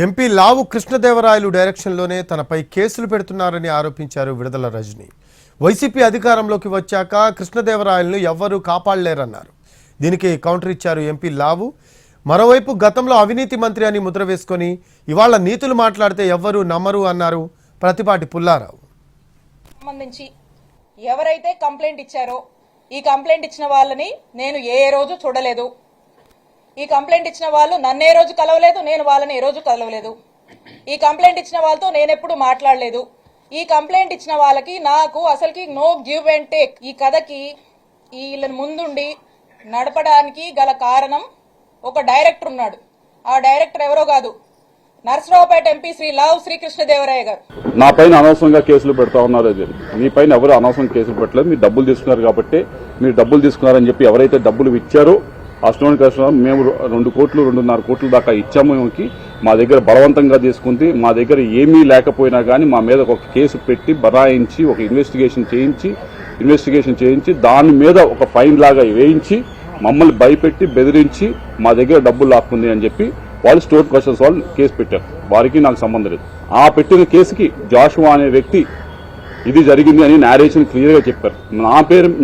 MP లావు కృష్ణదేవరాయలు డైరెక్షన్లోనే తనపై కేసులు పెడుతున్నారని ఆరోపించారు విడుదల రజని. వైసీపీ అధికారంలోకి వచ్చాక కృష్ణదేవరాయలను ఎవ్వరూ కాపాడలేరన్నారు. దీనికి కౌంటర్ ఇచ్చారు ఎంపీ లావు. మరోవైపు గతంలో అవినీతి మంత్రి అని ముద్ర వేసుకొని ఇవాళ నీతులు మాట్లాడితే ఎవ్వరూ నమ్మరు అన్నారు ప్రతిపాటి పుల్లారావు. సంబంధించి ఎవరైతే కంప్లైంట్ ఇచ్చారో ఈ కంప్లైంట్ ఇచ్చిన వాళ్ళని నేను ఏ రోజు చూడలేదు. ఈ కంప్లైంట్ ఇచ్చిన వాళ్ళు నన్ను ఏ రోజు కలవలేదు, నేను వాళ్ళని ఏ రోజు కలవలేదు. ఈ కంప్లైంట్ ఇచ్చిన వాళ్ళతో నేను ఎప్పుడు మాట్లాడలేదు. ఈ కంప్లైంట్ ఇచ్చిన వాళ్ళకి నాకు అసలుకి నో గివ్ అండ్ టేక్. ఈ కథకి వీళ్ళని ముందుండి నడపడానికి గల కారణం ఒక డైరెక్టర్ ఉన్నాడు. ఆ డైరెక్టర్ ఎవరో కాదు, నర్సరావుపేట ఎంపీ శ్రీ లావు శ్రీకృష్ణదేవరాయ గారు. నా పైన అనవసరంగా కేసులు పెడతా ఉన్నారు. మీ పైన ఎవరు అనవసరం కేసులు పెట్టలేదు. మీరు డబ్బులు తీసుకున్నారు కాబట్టి మీరు డబ్బులు తీసుకున్నారని చెప్పి ఎవరైతే డబ్బులు ఇచ్చారో ఆ స్టోన్ కస్టమర్ మేము 2 కోట్లు 2.5 కోట్ల దాకా ఇచ్చాము. మా దగ్గర బలవంతంగా తీసుకుంది. మా దగ్గర ఏమీ లేకపోయినా కానీ మా మీద ఒక కేసు పెట్టి బనాయించి ఒక ఇన్వెస్టిగేషన్ చేయించి దాని మీద ఒక ఫైన్ లాగా వేయించి మమ్మల్ని భయపెట్టి బెదిరించి మా దగ్గర డబ్బులు లాక్కుంది అని చెప్పి వాళ్ళు స్టోర్ క్వశ్చన్స్ వాళ్ళు కేసు పెట్టారు. వారికి నాకు సంబంధం లేదు. ఆ పెట్టిన కేసుకి జాషువా అనే వ్యక్తి ఇది జరిగింది అని నేరేషన్ క్లియర్ గా చెప్పారు.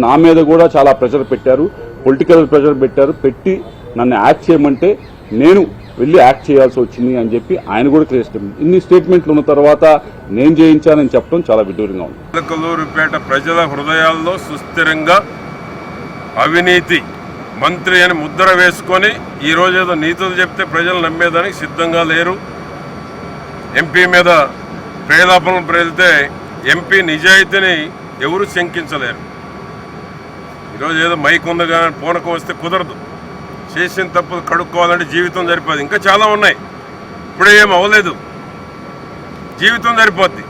నా మీద కూడా చాలా ప్రెషర్ పెట్టారు, పొలిటికల్ ప్రెషర్ పెట్టి నన్ను యాక్ట్ చేయమంటే నేను వెళ్లి యాక్ట్ చేయాల్సి వచ్చింది అని చెప్పి ఆయన కూడా క్లియర్ స్టేట్మెంట్. ఇన్ని స్టేట్మెంట్లు ఉన్న తర్వాత నేను చేయించానని చెప్పడం చాలా విడ్డూరంగా ఉంది. చిలకలూరుపేట ప్రజల హృదయాల్లో సుస్థిరంగా అవినీతి మంత్రి అని ముద్ర వేసుకొని ఈ రోజు ఏదో నీతులు చెప్తే ప్రజలు నమ్మేదానికి సిద్ధంగా లేరు. ఎంపీ మీద ప్రేలాపనలు ప్రేలితే ఎంపీ నిజాయితీని ఎవరు శంకించలేరు. ఈరోజు ఏదో మైక్ ఉంది కానీ పూనకం వస్తే కుదరదు. చేసిన తప్పు కడుక్కోవాలంటే జీవితం సరిపోదు. ఇంకా చాలా ఉన్నాయి. ఇప్పుడే ఏం అవ్వలేదు, జీవితం సరిపోద్ది.